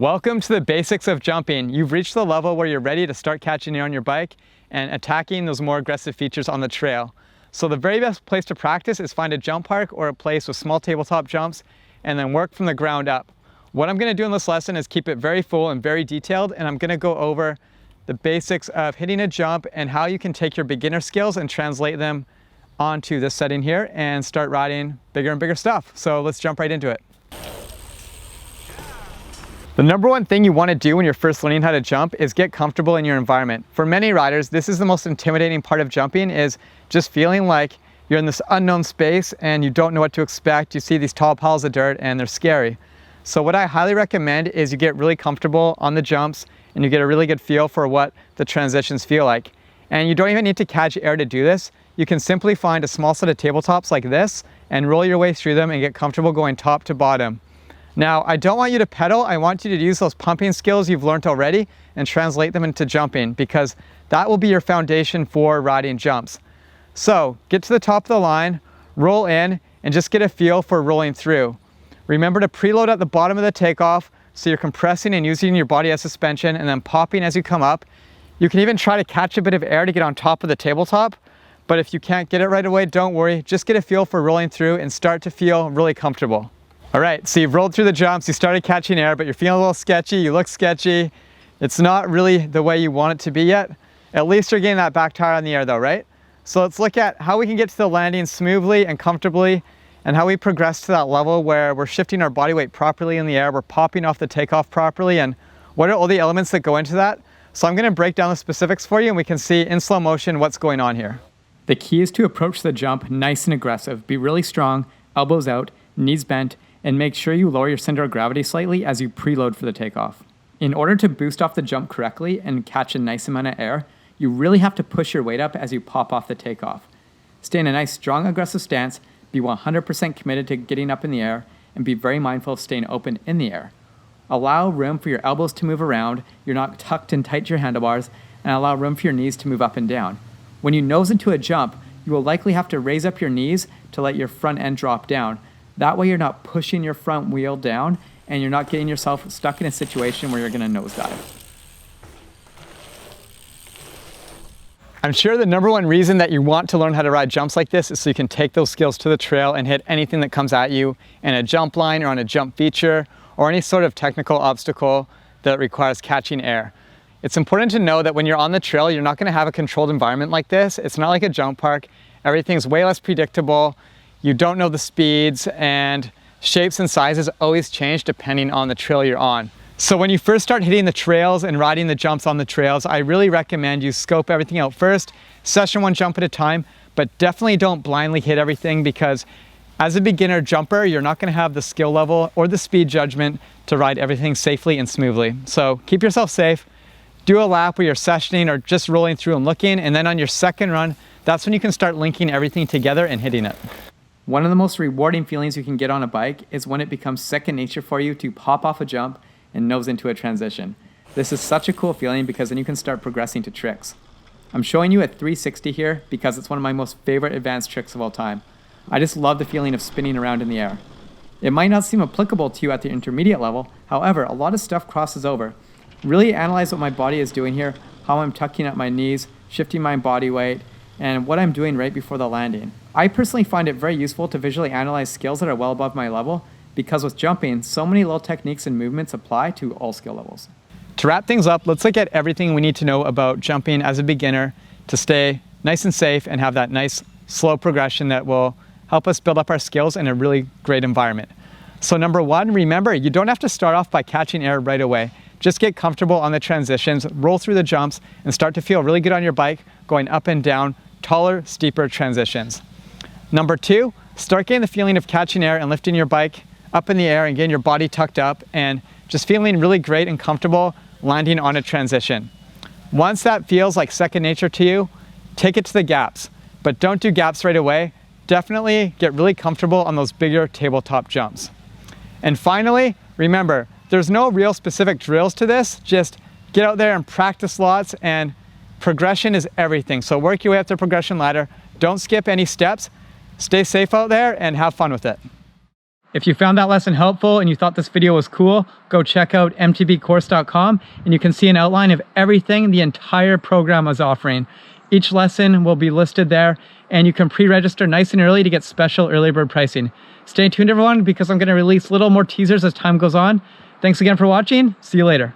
Welcome to the basics of jumping. You've reached the level where you're ready to start catching air on your bike and attacking those more aggressive features on the trail. So the very best place to practice is find a jump park or a place with small tabletop jumps and then work from the ground up. What I'm going to do in this lesson is keep it very full and very detailed, and I'm going to go over the basics of hitting a jump and how you can take your beginner skills and translate them onto this setting here and start riding bigger and bigger stuff. So let's jump right into it. The number one thing you want to do when you're first learning how to jump is get comfortable in your environment. For many riders, this is the most intimidating part of jumping, is just feeling like you're in this unknown space and you don't know what to expect. You see these tall piles of dirt and they're scary. So what I highly recommend is you get really comfortable on the jumps and you get a really good feel for what the transitions feel like. And you don't even need to catch air to do this. You can simply find a small set of tabletops like this and roll your way through them and get comfortable going top to bottom. Now, I don't want you to pedal. I want you to use those pumping skills you've learned already and translate them into jumping, because that will be your foundation for riding jumps. So get to the top of the line, roll in, and just get a feel for rolling through. Remember to preload at the bottom of the takeoff so you're compressing and using your body as suspension and then popping as you come up. You can even try to catch a bit of air to get on top of the tabletop, but if you can't get it right away, don't worry. Just get a feel for rolling through and start to feel really comfortable. All right, so you've rolled through the jumps, you started catching air, but you're feeling a little sketchy, you look sketchy. It's not really the way you want it to be yet. At least you're getting that back tire on the air though, right? So let's look at how we can get to the landing smoothly and comfortably, and how we progress to that level where we're shifting our body weight properly in the air, we're popping off the takeoff properly, and what are all the elements that go into that. So I'm gonna break down the specifics for you and we can see in slow motion what's going on here. The key is to approach the jump nice and aggressive. Be really strong, elbows out, knees bent, and make sure you lower your center of gravity slightly as you preload for the takeoff. In order to boost off the jump correctly and catch a nice amount of air, you really have to push your weight up as you pop off the takeoff. Stay in a nice, strong, aggressive stance, be 100% committed to getting up in the air, and be very mindful of staying open in the air. Allow room for your elbows to move around, you're not tucked in tight to your handlebars, and allow room for your knees to move up and down. When you nose into a jump, you will likely have to raise up your knees to let your front end drop down. That way you're not pushing your front wheel down and you're not getting yourself stuck in a situation where you're going to nosedive. I'm sure the number one reason that you want to learn how to ride jumps like this is so you can take those skills to the trail and hit anything that comes at you in a jump line or on a jump feature or any sort of technical obstacle that requires catching air. It's important to know that when you're on the trail, you're not going to have a controlled environment like this. It's not like a jump park. Everything's way less predictable. You don't know the speeds, and shapes and sizes always change depending on the trail you're on. So when you first start hitting the trails and riding the jumps on the trails, I really recommend you scope everything out first, session one jump at a time, but definitely don't blindly hit everything, because as a beginner jumper, you're not going to have the skill level or the speed judgment to ride everything safely and smoothly. So keep yourself safe, do a lap where you're sessioning or just rolling through and looking, and then on your second run, that's when you can start linking everything together and hitting it. One of the most rewarding feelings you can get on a bike is when it becomes second nature for you to pop off a jump and nose into a transition. This is such a cool feeling because then you can start progressing to tricks. I'm showing you a 360 here because it's one of my most favorite advanced tricks of all time. I just love the feeling of spinning around in the air. It might not seem applicable to you at the intermediate level, however, a lot of stuff crosses over. Really analyze what my body is doing here, how I'm tucking up my knees, shifting my body weight, and what I'm doing right before the landing. I personally find it very useful to visually analyze skills that are well above my level, because with jumping, so many little techniques and movements apply to all skill levels. To wrap things up, let's look at everything we need to know about jumping as a beginner to stay nice and safe and have that nice slow progression that will help us build up our skills in a really great environment. So number one, remember, you don't have to start off by catching air right away. Just get comfortable on the transitions, roll through the jumps, and start to feel really good on your bike going up and down taller, steeper transitions. Number two, start getting the feeling of catching air and lifting your bike up in the air and getting your body tucked up and just feeling really great and comfortable landing on a transition. Once that feels like second nature to you, take it to the gaps, but don't do gaps right away. Definitely get really comfortable on those bigger tabletop jumps. And finally, remember, there's no real specific drills to this. Just get out there and practice lots, and progression is everything. So work your way up the progression ladder. Don't skip any steps. Stay safe out there and have fun with it. If you found that lesson helpful and you thought this video was cool, go check out mtbcourse.com and you can see an outline of everything the entire program is offering. Each lesson will be listed there and you can pre-register nice and early to get special early bird pricing. Stay tuned everyone because I'm going to release little more teasers as time goes on. Thanks again for watching. See you later.